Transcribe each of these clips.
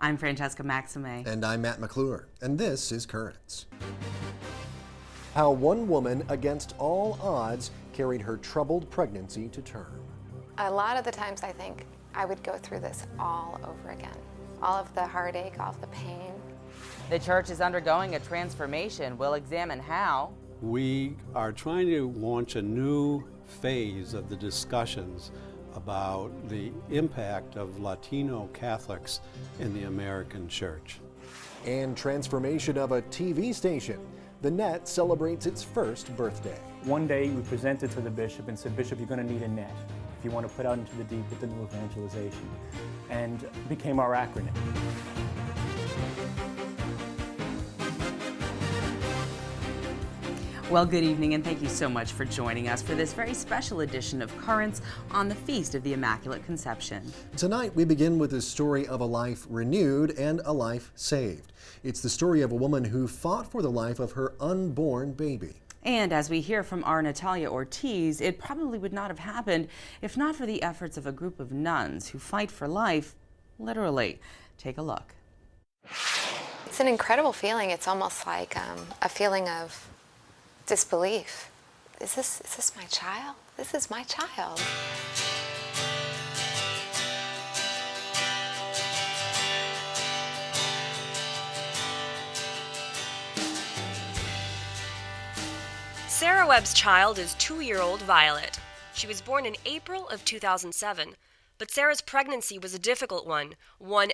I'm Francesca Maxime. And I'm Matt McClure, and this is Currents. How one woman, against all odds, carried her troubled pregnancy to term. A lot of the times I think I would go through this all over again. All of the heartache, all of the pain. The church is undergoing a transformation. We'll examine how. We are trying to launch a new phase of the discussions about the impact of Latino Catholics in the American church. And transformation of a TV station. The Net celebrates its first birthday. One day we presented to the bishop and said, Bishop, you're going to need a net if you want to put out into the deep with the new evangelization. And it became our acronym. Well, good evening, and thank you so much for joining us for this very special edition of Currents on the Feast of the Immaculate Conception. Tonight, we begin with the story of a life renewed and a life saved. It's the story of a woman who fought for the life of her unborn baby. And as we hear from our Natalia Ortiz, it probably would not have happened if not for the efforts of a group of nuns who fight for life, literally. Take a look. It's an incredible feeling. It's almost like a feeling of disbelief. Is this my child? This is my child. Sarah Webb's child is 2-year-old Violet. She was born in April of 2007, but Sarah's pregnancy was a difficult one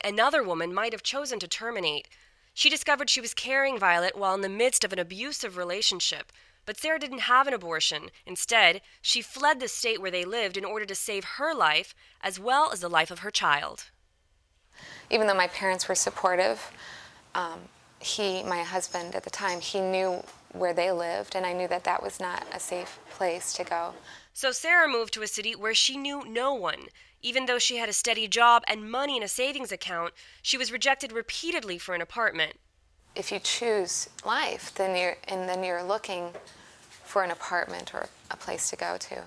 another woman might have chosen to terminate. She discovered she was carrying Violet while in the midst of an abusive relationship, but Sarah didn't have an abortion. Instead, she fled the state where they lived in order to save her life as well as the life of her child. Even though my parents were supportive, my husband at the time, he knew where they lived, and I knew that that was not a safe place to go. So Sarah moved to a city where she knew no one. Even though she had a steady job and money in a savings account, she was rejected repeatedly for an apartment. If you choose life, then you're looking for an apartment or a place to go to.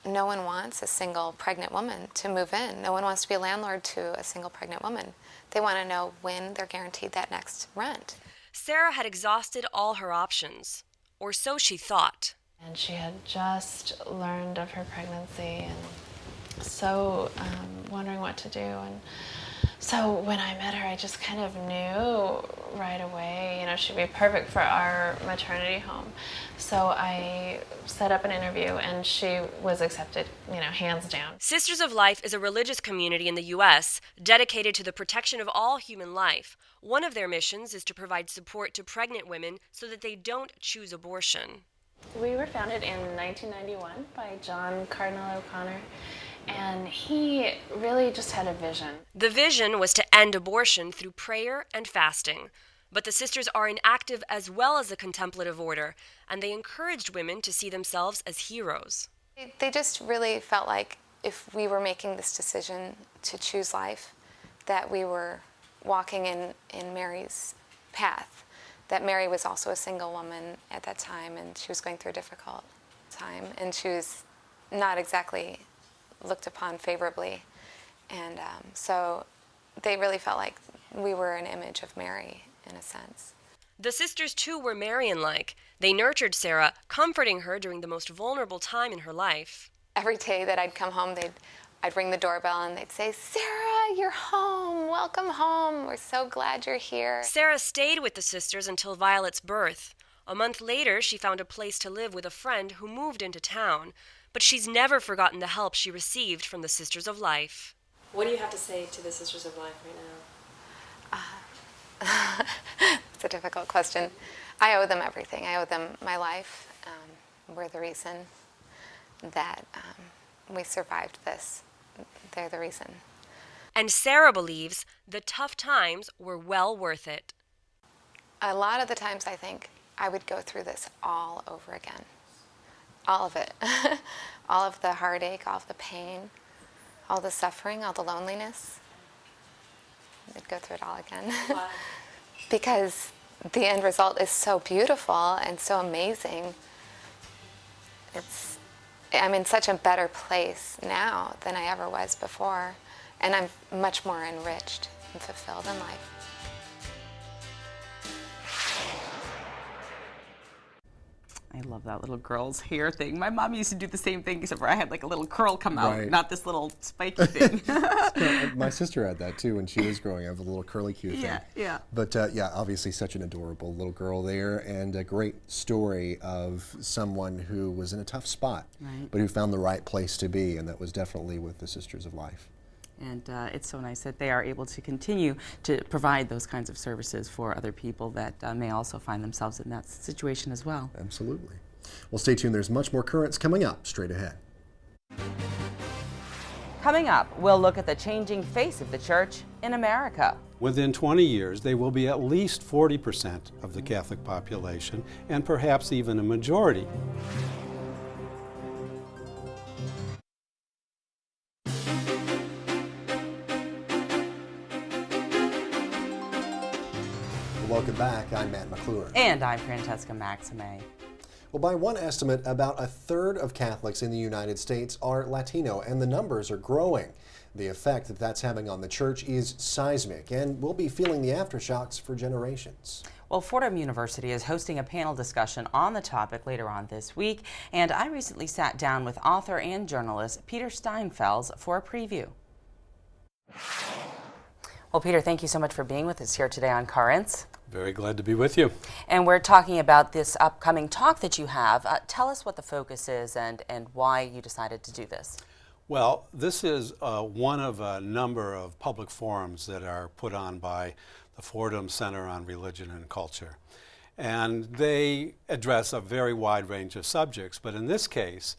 No one wants a single pregnant woman to move in. No one wants to be a landlord to a single pregnant woman. They want to know when they're guaranteed that next rent. Sarah had exhausted all her options, or so she thought. And she had just learned of her pregnancy and so wondering what to do. And so when I met her, I just kind of knew right away, she'd be perfect for our maternity home. So I set up an interview and she was accepted, hands down. Sisters of Life is a religious community in the U.S. dedicated to the protection of all human life. One of their missions is to provide support to pregnant women so that they don't choose abortion. We were founded in 1991 by John Cardinal O'Connor. And he really just had a vision. The vision was to end abortion through prayer and fasting. But the sisters are an active as well as a contemplative order, and they encouraged women to see themselves as heroes. They just really felt like if we were making this decision to choose life, that we were walking in Mary's path. That Mary was also a single woman at that time, and she was going through a difficult time, and she was not exactly looked upon favorably, and so they really felt like we were an image of Mary in a sense. The sisters too were Marian-like. They nurtured Sarah, comforting her during the most vulnerable time in her life. Every day that I'd come home, I'd ring the doorbell and they'd say, "Sarah, you're home. Welcome home. We're so glad you're here." Sarah stayed with the sisters until Violet's birth. A month later, she found a place to live with a friend who moved into town. But she's never forgotten the help she received from the Sisters of Life. What do you have to say to the Sisters of Life right now? It's a difficult question. I owe them everything. I owe them my life. We're the reason that we survived this. They're the reason. And Sarah believes the tough times were well worth it. A lot of the times I think I would go through this all over again. All of it. All of the heartache, all of the pain, all the suffering, all the loneliness. I'd go through it all again. Why? Because the end result is so beautiful and so amazing. I'm in such a better place now than I ever was before, and I'm much more enriched and fulfilled in life. I love that little girl's hair thing. My mom used to do the same thing, except for I had like a little curl come out, Right. not this little spiky thing. My sister had that too when she was growing up, a little curly Q thing. Yeah, yeah. But yeah, obviously such an adorable little girl there, and a great story of someone who was in a tough spot, Right. but who found the right place to be, and that was definitely with the Sisters of Life. And it's so nice that they are able to continue to provide those kinds of services for other people that may also find themselves in that situation as well. Absolutely. Well, stay tuned. There's much more Currents coming up straight ahead. Coming up, we'll look at the changing face of the church in America. Within 20 years, they will be at least 40% of the Catholic population, and perhaps even a majority. Welcome back. I'm Matt McClure. And I'm Francesca Maxime. Well, by one estimate, about a third of Catholics in the United States are Latino, and the numbers are growing. The effect that that's having on the church is seismic, and we'll be feeling the aftershocks for generations. Well, Fordham University is hosting a panel discussion on the topic later on this week, and I recently sat down with author and journalist Peter Steinfels for a preview. Well, Peter, thank you so much for being with us here today on Currents. Very glad to be with you. And we're talking about this upcoming talk that you have. Tell us what the focus is and why you decided to do this. Well, this is one of a number of public forums that are put on by the Fordham Center on Religion and Culture. And they address a very wide range of subjects, but in this case,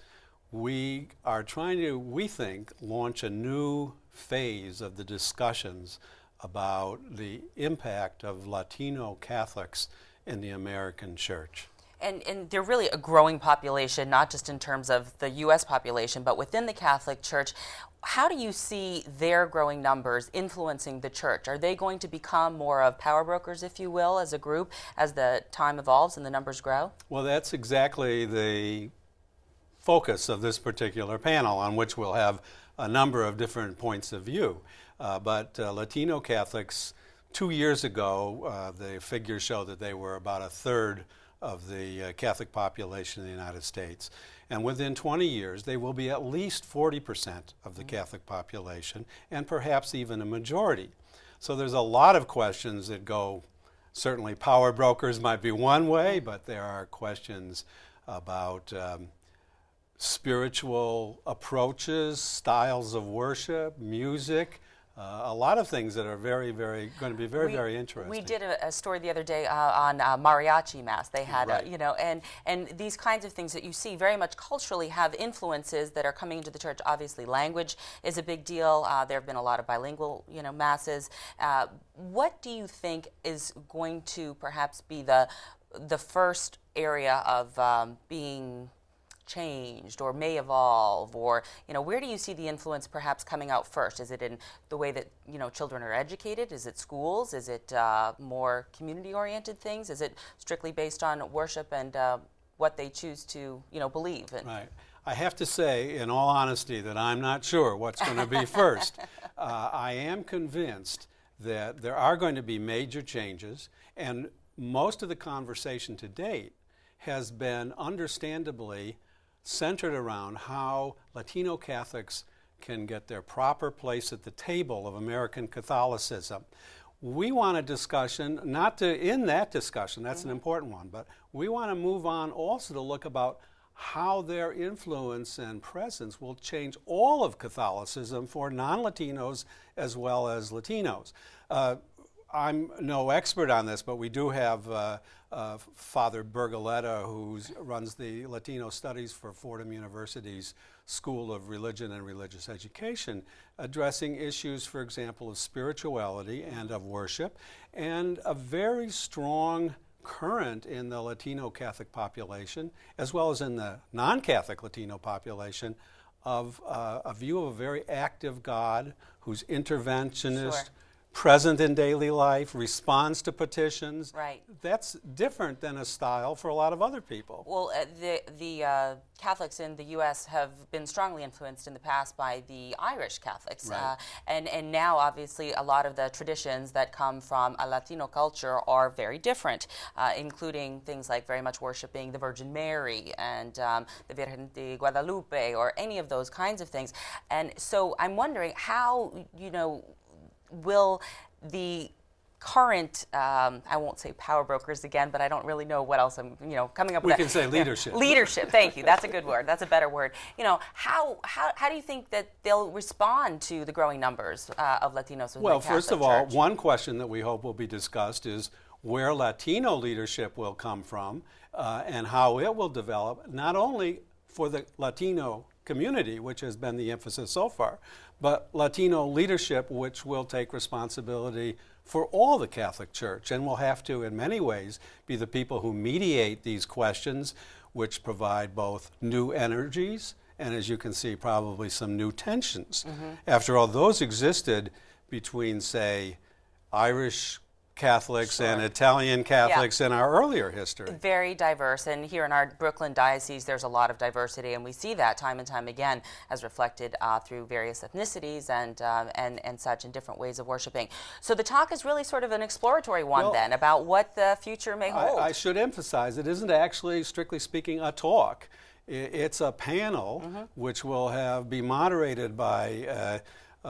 we are trying to, we think, launch a new phase of the discussions about the impact of Latino Catholics in the American church. And they're really a growing population, not just in terms of the U.S. population, but within the Catholic Church. How do you see their growing numbers influencing the church? Are they going to become more of power brokers, if you will, as a group, as the time evolves and the numbers grow? Well, that's exactly the focus of this particular panel, on which we'll have a number of different points of view. But Latino Catholics, 2 years ago, the figures show that they were about a third of the Catholic population in the United States. And within 20 years, they will be at least 40% of the Catholic population, and perhaps even a majority. So there's a lot of questions that go, certainly power brokers might be one way, but there are questions about spiritual approaches, styles of worship, music, a lot of things that are going to be very interesting. We did a story the other day on mariachi mass. They had, Right. and these kinds of things that you see very much culturally have influences that are coming into the church. Obviously, language is a big deal. There have been a lot of bilingual, masses. What do you think is going to perhaps be the first area of being changed or may evolve, or where do you see the influence perhaps coming out first? Is it in the way that children are educated? Is it schools? Is it more community oriented things? Is it strictly based on worship and what they choose to believe? Right. I have to say, in all honesty, that I'm not sure what's going to be first. I am convinced that there are going to be major changes, and most of the conversation to date has been understandably centered around how Latino Catholics can get their proper place at the table of American Catholicism. We want a discussion, not to end that discussion, that's an important one, but we want to move on also to look about how their influence and presence will change all of Catholicism for non-Latinos as well as Latinos. I'm no expert on this, but we do have Father Bergoletta, who runs the Latino Studies for Fordham University's School of Religion and Religious Education, addressing issues, for example, of spirituality and of worship, and a very strong current in the Latino Catholic population, as well as in the non-Catholic Latino population, of a view of a very active God who's interventionist, Sure. present in daily life, responds to petitions. Right. That's different than a style for a lot of other people. Well, the Catholics in the U.S. have been strongly influenced in the past by the Irish Catholics. Right. And now, obviously, a lot of the traditions that come from a Latino culture are very different, including things like very much worshiping the Virgin Mary and the Virgen de Guadalupe or any of those kinds of things. And so I'm wondering how, will the current, I won't say power brokers again, but I don't really know what else I'm, coming up with. We can say leadership. Leadership, thank you. That's a good word. That's a better word. How do you think that they'll respond to the growing numbers of Latinos within Well, the Catholic first of all, Church? one question that we hope will be discussed is where Latino leadership will come from and how it will develop, not only for the Latino community, which has been the emphasis so far, but Latino leadership, which will take responsibility for all the Catholic Church and will have to, in many ways, be the people who mediate these questions, which provide both new energies and, as you can see, probably some new tensions. After all, those existed between, say, Irish Catholics and Italian Catholics in our earlier history. Very diverse, and here in our Brooklyn diocese there's a lot of diversity, and we see that time and time again as reflected through various ethnicities and such, in different ways of worshiping. So the talk is really sort of an exploratory one then about what the future may hold. I should emphasize it isn't actually, strictly speaking, a talk. It's a panel which will be moderated by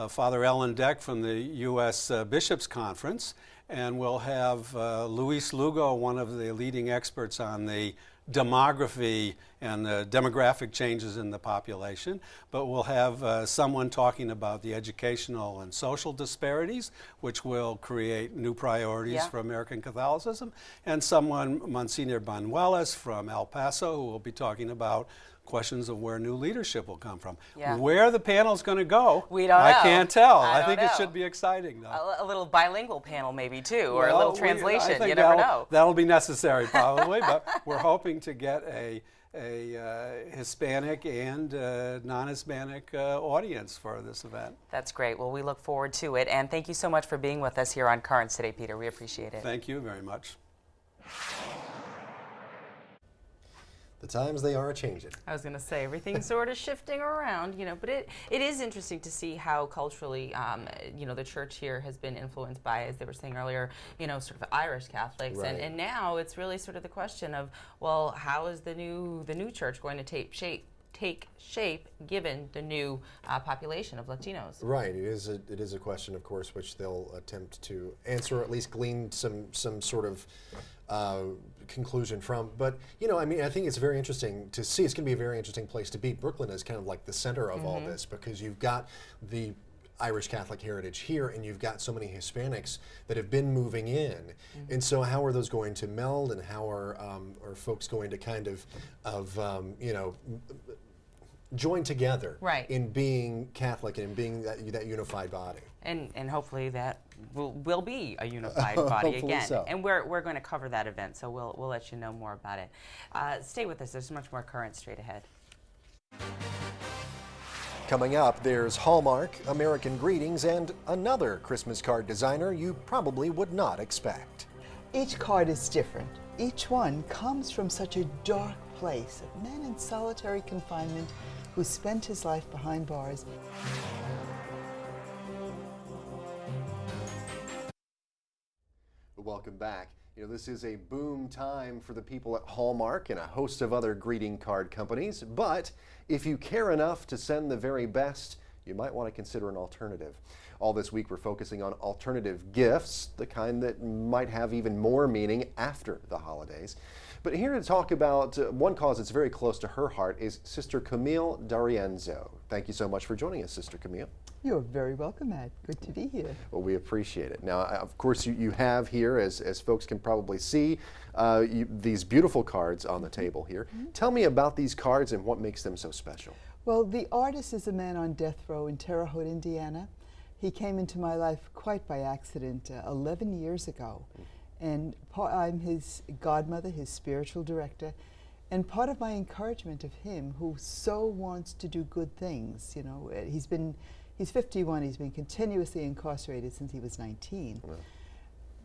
Father Ellen Deck from the U.S. Bishops Conference, and we'll have Luis Lugo, one of the leading experts on the demography and the demographic changes in the population, but we'll have someone talking about the educational and social disparities, which will create new priorities for American Catholicism, and someone, Monsignor Banuelos from El Paso, who will be talking about questions of where new leadership will come from. Where the panel's going to go, we don't know. I can't tell. I think don't it know. should be exciting, though. A little bilingual panel maybe too, or Well, a little I translation. think You never know. that'll be necessary probably, but we're hoping to get a Hispanic and non-Hispanic audience for this event. That's great. Well, we look forward to it, and thank you so much for being with us here on Currents today, Peter. We appreciate it. Thank you very much. The times they are changing. I was going to say everything's sort of shifting around, but it is interesting to see how culturally, the church here has been influenced by, as they were saying earlier, sort of Irish Catholics, Right. and now it's really sort of the question of, well, how is the new church going to take shape given the new population of Latinos? Right. It is a question, of course, which they'll attempt to answer, or at least glean some sort of conclusion from. But I think it's very interesting to see. It's going to be a very interesting place to be. Brooklyn is kind of like the center of all this, because you've got the Irish Catholic heritage here, and you've got so many Hispanics that have been moving in. And so how are those going to meld, and how are folks going to kind of join together in being Catholic and in being that unified body? And hopefully that will be a unified body again. So. And we're going to cover that event, so we'll let you know more about it. Stay with us. There's much more current straight ahead. Coming up, there's Hallmark, American Greetings, and another Christmas card designer you probably would not expect. Each card is different. Each one comes from such a dark place, a man in solitary confinement who spent his life behind bars. Welcome back. This is a boom time for the people at Hallmark and a host of other greeting card companies, but if you care enough to send the very best, you might want to consider an alternative. All this week we're focusing on alternative gifts, the kind that might have even more meaning after the holidays. But here to talk about one cause that's very close to her heart is Sister Camille D'Arienzo. Thank you so much for joining us, Sister Camille. You're very welcome, Matt. Good to be here. Well, we appreciate it. Now, of course, you have here, as folks can probably see, these beautiful cards on the table here. Tell me about these cards and what makes them so special. Well, the artist is a man on death row in Terre Haute, Indiana. He came into my life quite by accident 11 years ago. And I'm his godmother, his spiritual director. And part of my encouragement of him, who so wants to do good things, he's been He's 51. He's been continuously incarcerated since he was 19. Wow.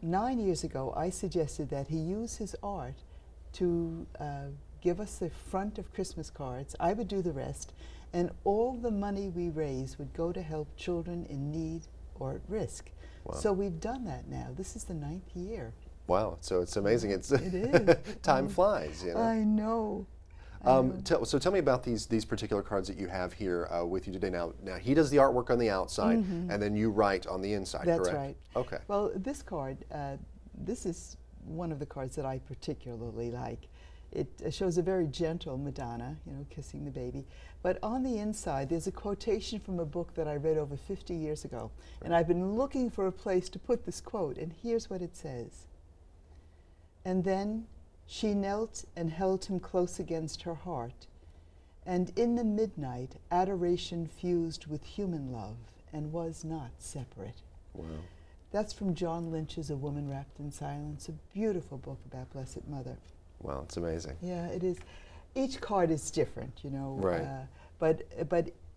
9 years ago, I suggested that he use his art to give us the front of Christmas cards. I would do the rest, and all the money we raise would go to help children in need or at risk. Wow. So we've done that now. This is the 9th year. Wow, so it's amazing. It's It is. time flies, you know. I know. So tell me about these particular cards that you have here with you today. Now he does the artwork on the outside, and then you write on the inside. That's correct? right. Okay. Well, this card, this is one of the cards that I particularly like. It shows a very gentle Madonna, you know, kissing the baby. But on the inside, there's a quotation from a book that I read over 50 years ago. And I've been looking for a place to put this quote, and here's what it says. And then she knelt and held him close against her heart. And in the midnight, adoration fused with human love and was not separate. Wow. That's from John Lynch's A Woman Wrapped in Silence, a beautiful book about Blessed Mother. Wow, it's amazing. Yeah, it is. Each card is different, you know. Right. But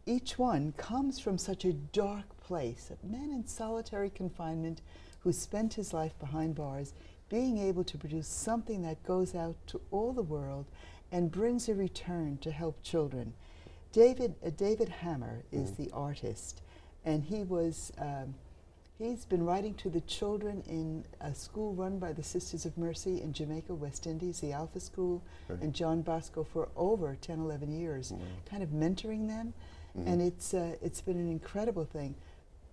each one comes from such a dark place. A man in solitary confinement who spent his life behind bars, being able to produce something that goes out to all the world and brings a return to help children. David Hammer is the artist, and he was. He's been writing to the children in a school run by the Sisters of Mercy in Jamaica, West Indies, the Alpha School, and John Bosco for over 10, 11 years, kind of mentoring them. And it's been an incredible thing.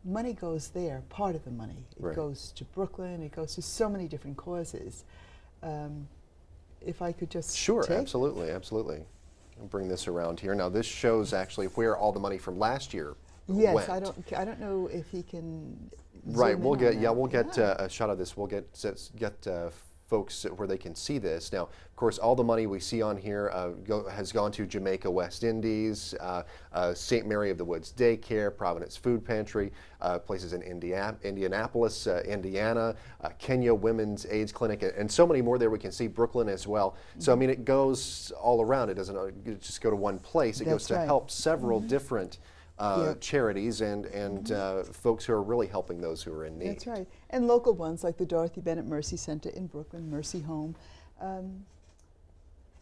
Money goes there, part of the money. It goes to Brooklyn, it goes to so many different causes. If I could just Sure, take absolutely, absolutely. I'll bring this around here. Now this shows actually where all the money from last year Yes, went. I don't know if he can. Right, zoom we'll in get on that. we'll get a shot of this. We'll get folks where they can see this. Now, of course, all the money we see on here has gone to Jamaica West Indies, St. Mary of the Woods Daycare, Providence Food Pantry, places in Indianapolis, Indiana, Kenya Women's AIDS Clinic, and so many more there. We can see Brooklyn as well. So I mean, it goes all around. It doesn't just go to one place. It goes That's to right. help several different charities and folks who are really helping those who are in need. That's right. And local ones like the Dorothy Bennett Mercy Center in Brooklyn, Mercy Home.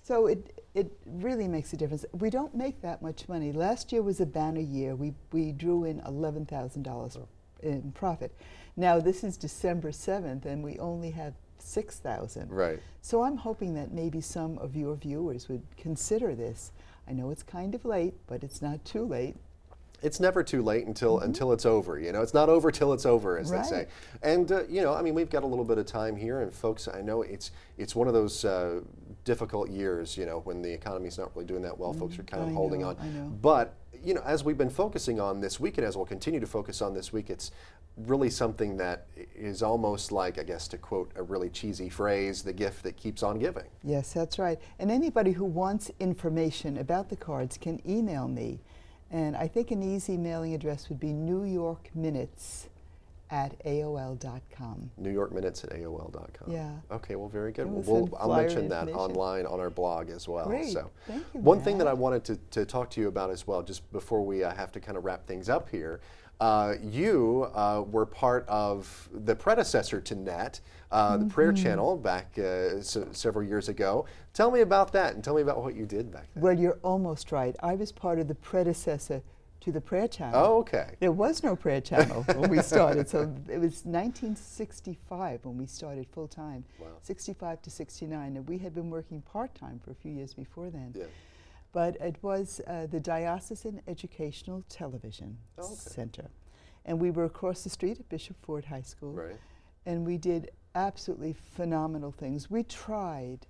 So it really makes a difference. We don't make that much money. Last year was a banner year. We drew in $11,000 in profit. Now this is December 7th and we only have $6,000. Right. So I'm hoping that maybe some of your viewers would consider this. I know it's kind of late, but it's not too late. It's never too late until it's over. You know, it's not over till it's over, as they say. Right. And you know, I mean, we've got a little bit of time here, and folks, I know it's one of those difficult years. You know, when the economy's not really doing that well, folks are kind of holding on. I know. But you know, as we've been focusing on this week, and as we'll continue to focus on this week, it's really something that is almost like, I guess, to quote a really cheesy phrase, the gift that keeps on giving. Yes, that's right. And anybody who wants information about the cards can email me. And I think an easy mailing address would be newyorkminutes@aol.com. NewYorkMinutes@AOL.com. Yeah. Okay, well, very good. And Well, we'll send I'll flyer mention that information. online on our blog as well. Great. So, Thank you, one thing that Brad. I wanted to talk to you about as well, just before we have to kind of wrap things up here, you were part of the predecessor to NET, the Prayer Channel, back several years ago. Tell me about that, and tell me about what you did back then. Well, you're almost right. I was part of the predecessor to the Prayer Channel. Oh, okay. There was no Prayer Channel when we started, so it was 1965 when we started full time. Wow. 65 to 69, and we had been working part time for a few years before then. Yeah. But it was the Diocesan Educational Television Center, and we were across the street at Bishop Ford High School, Right. and we did absolutely phenomenal things. We tried.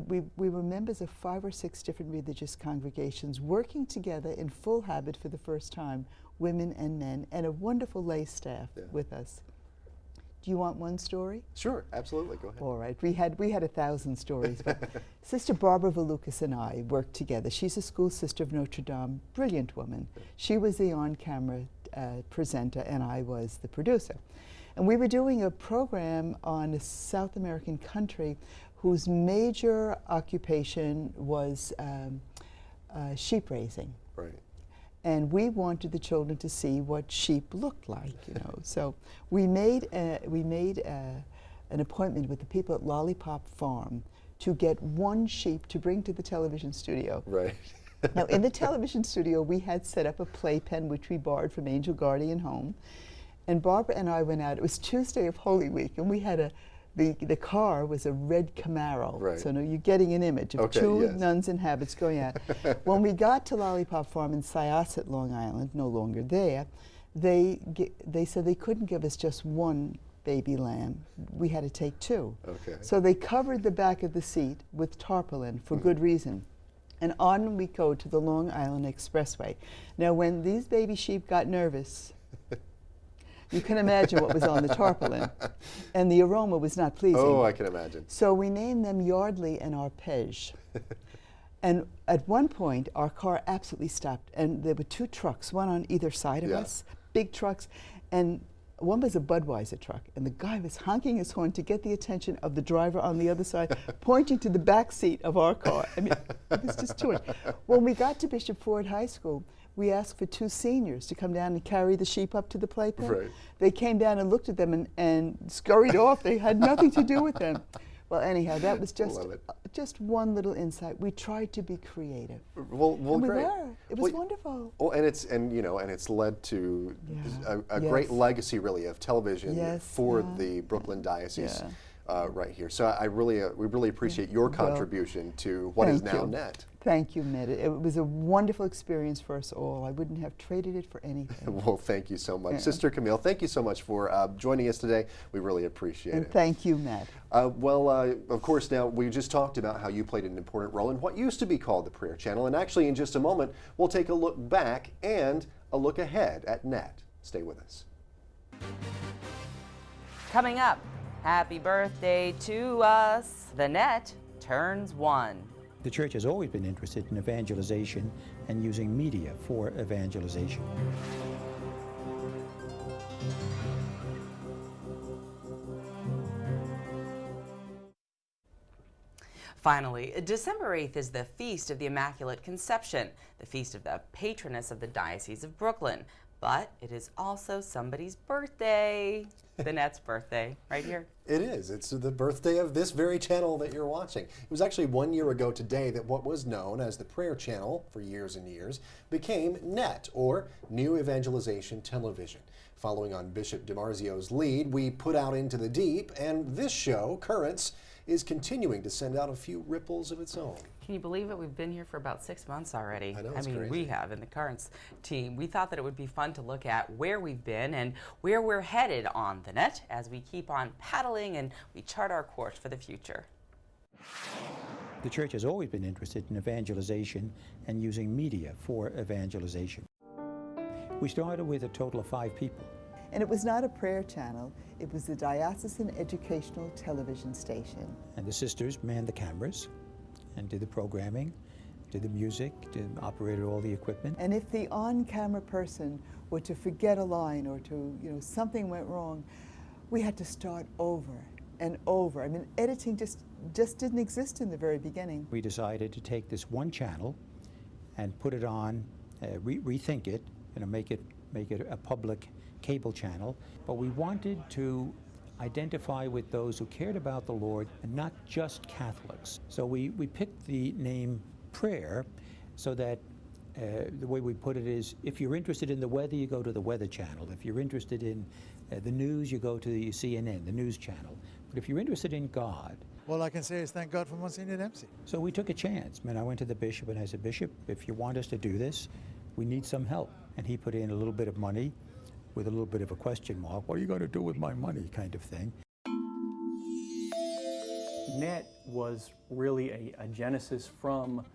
We were members of 5 or 6 different religious congregations working together in full habit for the first time, women and men, and a wonderful lay staff with us. Do you want one story? Sure, absolutely. Go ahead. All right. We had 1,000 stories, but Sister Barbara Valukas and I worked together. She's a school sister of Notre Dame, brilliant woman. She was the on-camera presenter, and I was the producer. And we were doing a program on a South American country whose major occupation was sheep raising. Right. And we wanted the children to see what sheep looked like, you know. So we made an appointment with the people at Lollipop Farm to get one sheep to bring to the television studio. Right. Now, in the television studio, we had set up a playpen which we borrowed from Angel Guardian Home. And Barbara and I went out. It was Tuesday of Holy Week, and we had the car was a red Camaro. Right. So now you're getting an image of two yes. nuns in habits going out. When we got to Lollipop Farm in Syosset, Long Island, no longer there, they said they couldn't give us just one baby lamb. We had to take two. Okay. So they covered the back of the seat with tarpaulin for good reason. And on we go to the Long Island Expressway. Now, when these baby sheep got nervous, you can imagine what was on the tarpaulin. And the aroma was not pleasing. Oh, I can imagine. So we named them Yardley and Arpege. And at one point, our car absolutely stopped. And there were two trucks, one on either side of us, big trucks. And one was a Budweiser truck. And the guy was honking his horn to get the attention of the driver on the other side, pointing to the back seat of our car. I mean, it was just too much. When we got to Bishop Ford High School, we asked for two seniors to come down and carry the sheep up to the playpen. Right. They came down and looked at them and scurried off. They had nothing to do with them. Well, anyhow, that was just one little insight. We tried to be creative. Well, And we great. were. It was wonderful. Well, and it's led to a great legacy, really, of television for the Brooklyn Diocese right here. So we really appreciate your contribution to what is now NET. Thank you, Ned. It was a wonderful experience for us all. I wouldn't have traded it for anything. Well, thank you so much. Sister Camille, thank you so much for joining us today. We really appreciate it. Thank you, Matt. Of course, now we just talked about how you played an important role in what used to be called the Prayer Channel. And actually, in just a moment, we'll take a look back and a look ahead at NET. Stay with us. Coming up, happy birthday to us. The NET turns 1. The church has always been interested in evangelization and using media for evangelization. Finally, December 8th is the Feast of the Immaculate Conception, the feast of the patroness of the Diocese of Brooklyn. But it is also somebody's birthday. The NET's birthday, right here. It is. It's the birthday of this very channel that you're watching. It was actually 1 year ago today that what was known as the Prayer Channel for years and years became NET, or New Evangelization Television. Following on Bishop DiMarzio's lead, we put out into the deep, and this show, Currents, is continuing to send out a few ripples of its own. Can you believe it? We've been here for about 6 months already. I know, it's mean, crazy. we have in the Currents team. We thought that it would be fun to look at where we've been and where we're headed on the NET as we keep on paddling and we chart our course for the future. The church has always been interested in evangelization and using media for evangelization. We started with a total of 5 people. And it was not a prayer channel. It was the Diocesan Educational Television Station. And the sisters manned the cameras and did the programming, did the music, operated all the equipment. And if the on-camera person were to forget a line or to, something went wrong, we had to start over and over. I mean, editing just didn't exist in the very beginning. We decided to take this one channel and put it on, rethink it, make it a public cable channel, but we wanted to identify with those who cared about the Lord and not just Catholics. So we picked the name Prayer so that the way we put it is, if you're interested in the weather, you go to the Weather Channel. If you're interested in the news, you go to the CNN, the News Channel. But if you're interested in God... All I can say is thank God for Monsignor Dempsey. So we took a chance. I went to the bishop and I said, Bishop, if you want us to do this, we need some help. And he put in a little bit of money with a little bit of a question mark. What are you going to do with my money, kind of thing. NET was really a genesis from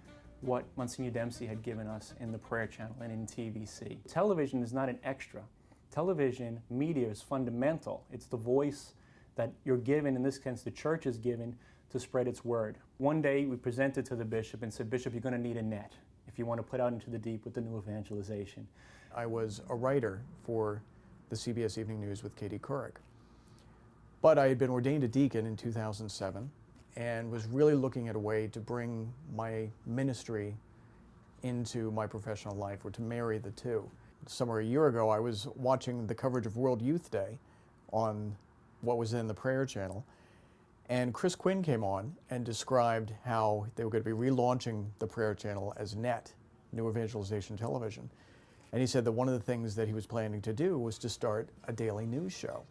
what Monsignor Dempsey had given us in the Prayer Channel and in TVC. Television is not an extra. Television media is fundamental. It's the voice that you're given, in this sense the church is given, to spread its word. One day we presented to the bishop and said, Bishop, you're going to need a NET if you want to put out into the deep with the new evangelization. I was a writer for the CBS Evening News with Katie Couric. But I had been ordained a deacon in 2007 and was really looking at a way to bring my ministry into my professional life, or to marry the two. Somewhere a year ago, I was watching the coverage of World Youth Day on what was in the Prayer Channel, and Chris Quinn came on and described how they were going to be relaunching the Prayer Channel as NET, New Evangelization Television. And he said that one of the things that he was planning to do was to start a daily news show.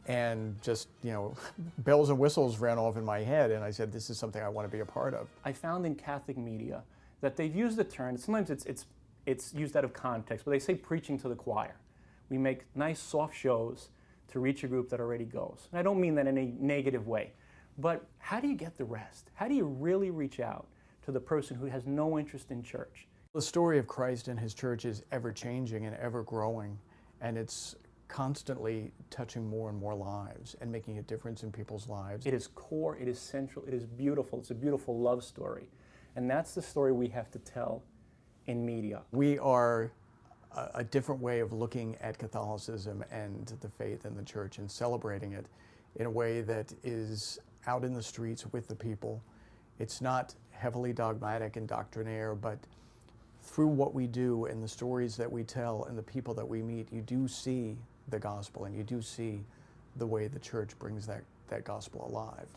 And just, you know, bells and whistles ran off in my head, and I said, this is something I want to be a part of. I found in Catholic media that they've used the term, sometimes it's used out of context, but they say preaching to the choir. We make nice soft shows to reach a group that already goes. And I don't mean that in a negative way, but how do you get the rest? How do you really reach out to the person who has no interest in church? The story of Christ and his church is ever changing and ever growing, and it's constantly touching more and more lives and making a difference in people's lives. It is core, it is central, it is beautiful. It's a beautiful love story. And that's the story we have to tell in media. We are a different way of looking at Catholicism and the faith and the church and celebrating it in a way that is out in the streets with the people. It's not heavily dogmatic and doctrinaire, but through what we do and the stories that we tell and the people that we meet, you do see the gospel, and you do see the way the church brings that gospel alive.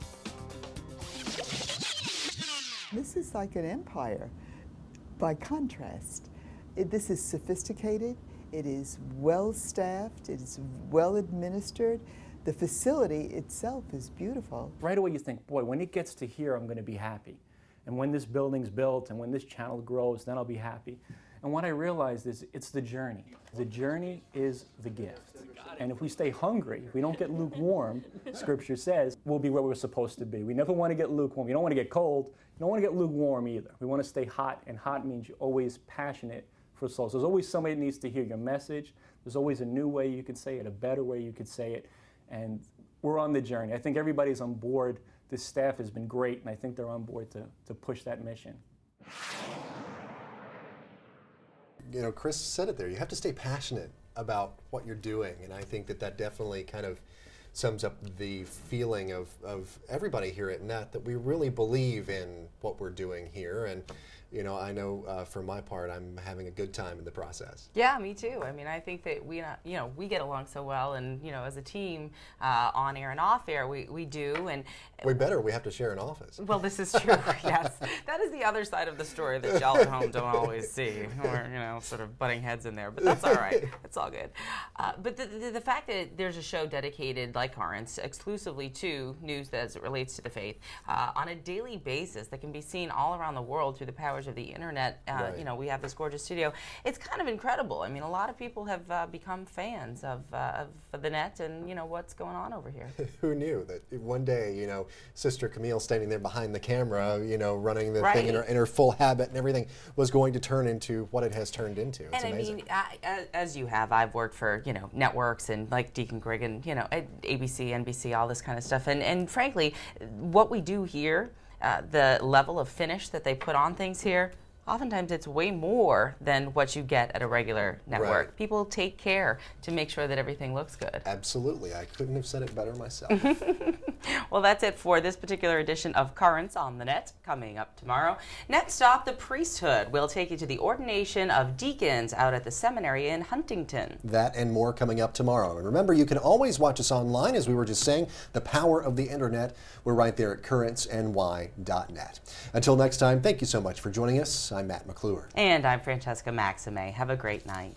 This is like an empire. By contrast, this is sophisticated, it is well staffed, it is well administered. The facility itself is beautiful. Right away you think, boy, when it gets to here, I'm going to be happy. And when this building's built and when this channel grows, then I'll be happy. And what I realized is it's the journey. The journey is the gift. And if we stay hungry, if we don't get lukewarm, Scripture says, we'll be where we're supposed to be. We never want to get lukewarm. You don't want to get cold. You don't want to get lukewarm either. We want to stay hot, and hot means you're always passionate for souls. There's always somebody that needs to hear your message. There's always a new way you could say it, a better way you could say it. And we're on the journey. I think everybody's on board. This staff has been great, and I think they're on board to push that mission. You know, Chris said it there. You have to stay passionate about what you're doing, and I think that definitely kind of sums up the feeling of everybody here at NET, that we really believe in what we're doing here. And you know, I know for my part, I'm having a good time in the process. Yeah, me too. I mean, I think that we get along so well, and you know, as a team, on air and off air, we do. And we better. We have to share an office. Well, this is true. Yes, that is the other side of the story that y'all at home don't always see. We're, you know, sort of butting heads in there, but that's all right. It's all good. But the fact that there's a show dedicated, like Currents, exclusively to news as it relates to the faith, on a daily basis, that can be seen all around the world through the power of the internet. Right. You know, we have this gorgeous studio. It's kind of incredible. I mean, a lot of people have become fans of the NET and, you know, what's going on over here. Who knew that one day, you know, Sister Camille standing there behind the camera, you know, running the Right. thing in her full habit and everything, was going to turn into what it has turned into. It's and amazing. I mean, as you have, I've worked for, you know, networks and like Deacon Grigg and, you know, ABC, NBC, all this kind of stuff. And frankly, what we do here, the level of finish that they put on things here, oftentimes it's way more than what you get at a regular network. Right. People take care to make sure that everything looks good. Absolutely. I couldn't have said it better myself. Well, that's it for this particular edition of Currents on the Net. Coming up tomorrow, Next Stop, the priesthood. We'll take you to the ordination of deacons out at the seminary in Huntington. That and more coming up tomorrow. And remember, you can always watch us online, as we were just saying, the power of the internet. We're right there at currentsny.net. Until next time, thank you so much for joining us. I'm Matt McClure. And I'm Francesca Maxime. Have a great night.